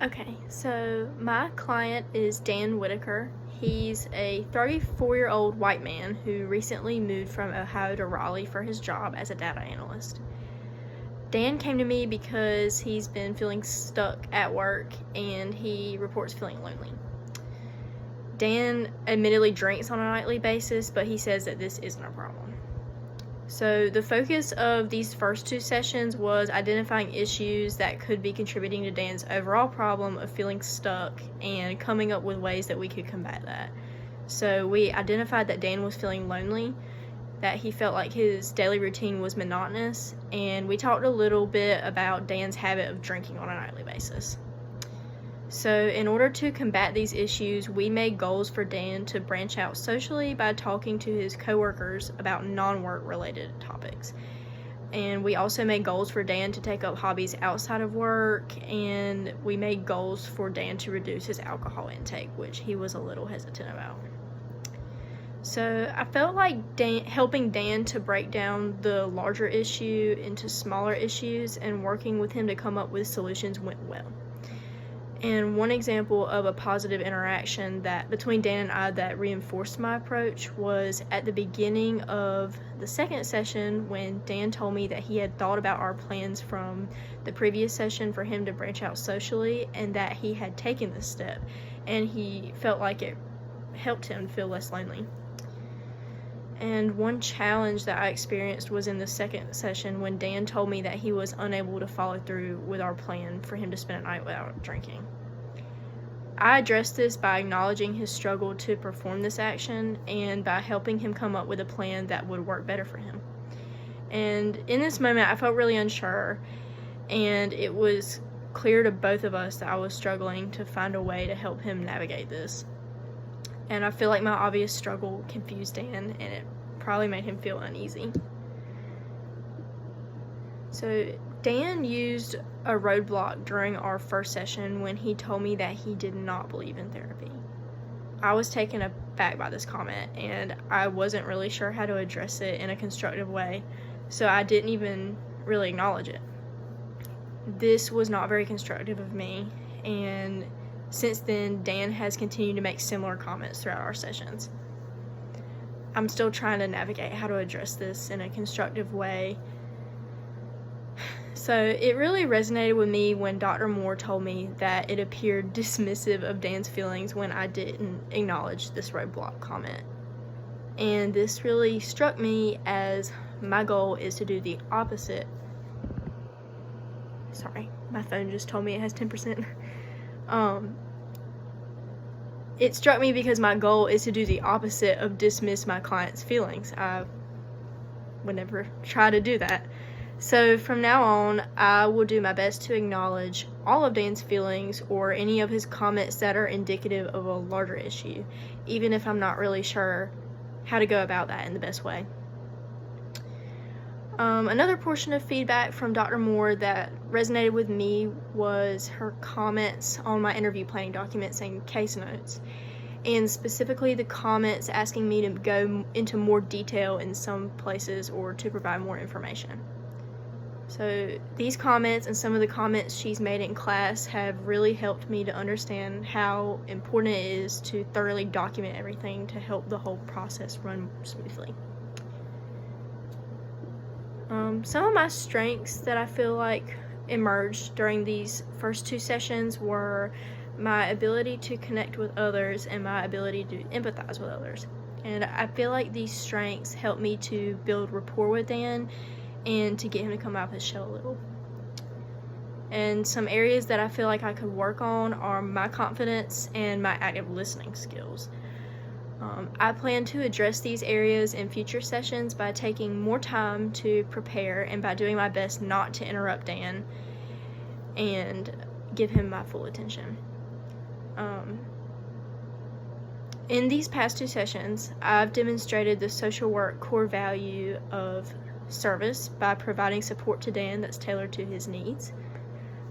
Okay, so my client is Dan Whitaker. He's a 34-year-old white man who recently moved from Ohio to Raleigh for his job as a data analyst. Dan came to me because he's been feeling stuck at work and he reports feeling lonely. Dan admittedly drinks on a nightly basis, but he says that this isn't a problem. So the focus of these first two sessions was identifying issues that could be contributing to Dan's overall problem of feeling stuck and coming up with ways that we could combat that. So we identified that Dan was feeling lonely, that he felt like his daily routine was monotonous, and we talked a little bit about Dan's habit of drinking on a nightly basis. So in order to combat these issues, we made goals for Dan to branch out socially by talking to his coworkers about non-work related topics. And we also made goals for Dan to take up hobbies outside of work, and we made goals for Dan to reduce his alcohol intake, which he was a little hesitant about. So I felt like helping Dan to break down the larger issue into smaller issues and working with him to come up with solutions went well. And one example of a positive interaction that between Dan and I that reinforced my approach was at the beginning of the second session when Dan told me that he had thought about our plans from the previous session for him to branch out socially and that he had taken this step and he felt like it helped him feel less lonely. And one challenge that I experienced was in the second session when Dan told me that he was unable to follow through with our plan for him to spend a night without drinking. I addressed this by acknowledging his struggle to perform this action and by helping him come up with a plan that would work better for him. And in this moment, I felt really unsure, and it was clear to both of us that I was struggling to find a way to help him navigate this. And I feel like my obvious struggle confused Dan, and it probably made him feel uneasy. So Dan used a roadblock during our first session when he told me that he did not believe in therapy. I was taken aback by this comment, and I wasn't really sure how to address it in a constructive way, so I didn't even really acknowledge it. This was not very constructive of me, and since then, Dan has continued to make similar comments throughout our sessions. I'm still trying to navigate how to address this in a constructive way. So it really resonated with me when Dr. Moore told me that it appeared dismissive of Dan's feelings when I didn't acknowledge this roadblock comment. And this really struck me as my goal is to do the opposite. Sorry, my phone just told me it has 10%. It struck me because my goal is to do the opposite of dismiss my client's feelings. I would never try to do that. So from now on, I will do my best to acknowledge all of Dan's feelings or any of his comments that are indicative of a larger issue, even if I'm not really sure how to go about that in the best way. Another portion of feedback from Dr. Moore that resonated with me was her comments on my interview planning documents and case notes, and specifically the comments asking me to go into more detail in some places or to provide more information. So these comments and some of the comments she's made in class have really helped me to understand how important it is to thoroughly document everything to help the whole process run smoothly. Some of my strengths that I feel like emerged during these first two sessions were my ability to connect with others and my ability to empathize with others. And I feel like these strengths helped me to build rapport with Dan and to get him to come out of his shell a little. And some areas that I feel like I could work on are my confidence and my active listening skills. I plan to address these areas in future sessions by taking more time to prepare and by doing my best not to interrupt Dan and give him my full attention. In these past two sessions, I've demonstrated the social work core value of service by providing support to Dan that's tailored to his needs.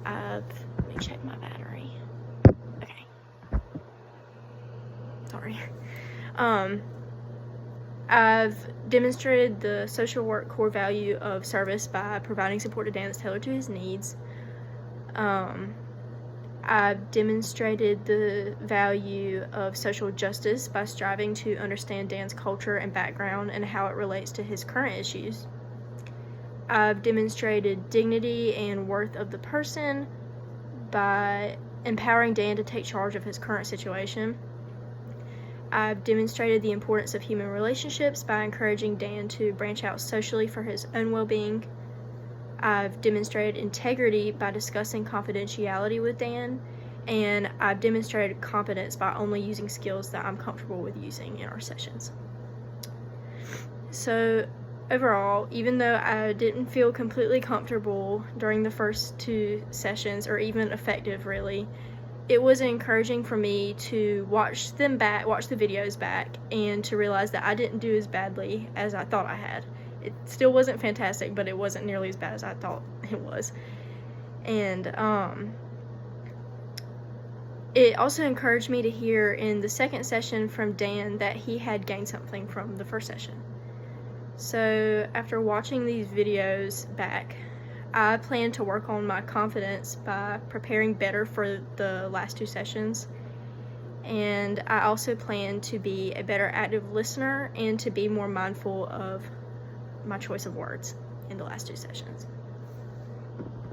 Let me check my battery. Okay. Sorry. I've demonstrated the social work core value of service by providing support to Dan that's tailored to his needs. I've demonstrated the value of social justice by striving to understand Dan's culture and background and how it relates to his current issues. I've demonstrated dignity and worth of the person by empowering Dan to take charge of his current situation. I've demonstrated the importance of human relationships by encouraging Dan to branch out socially for his own well-being. I've demonstrated integrity by discussing confidentiality with Dan, and I've demonstrated competence by only using skills that I'm comfortable with using in our sessions. So overall, even though I didn't feel completely comfortable during the first 2 sessions, or even effective really, it was encouraging for me to watch the videos back, and to realize that I didn't do as badly as I thought I had. It still wasn't fantastic, but it wasn't nearly as bad as I thought it was. And it also encouraged me to hear in the second session from Dan that he had gained something from the first session. So after watching these videos back, I plan to work on my confidence by preparing better for the last 2 sessions. And I also plan to be a better active listener and to be more mindful of my choice of words in the last 2 sessions.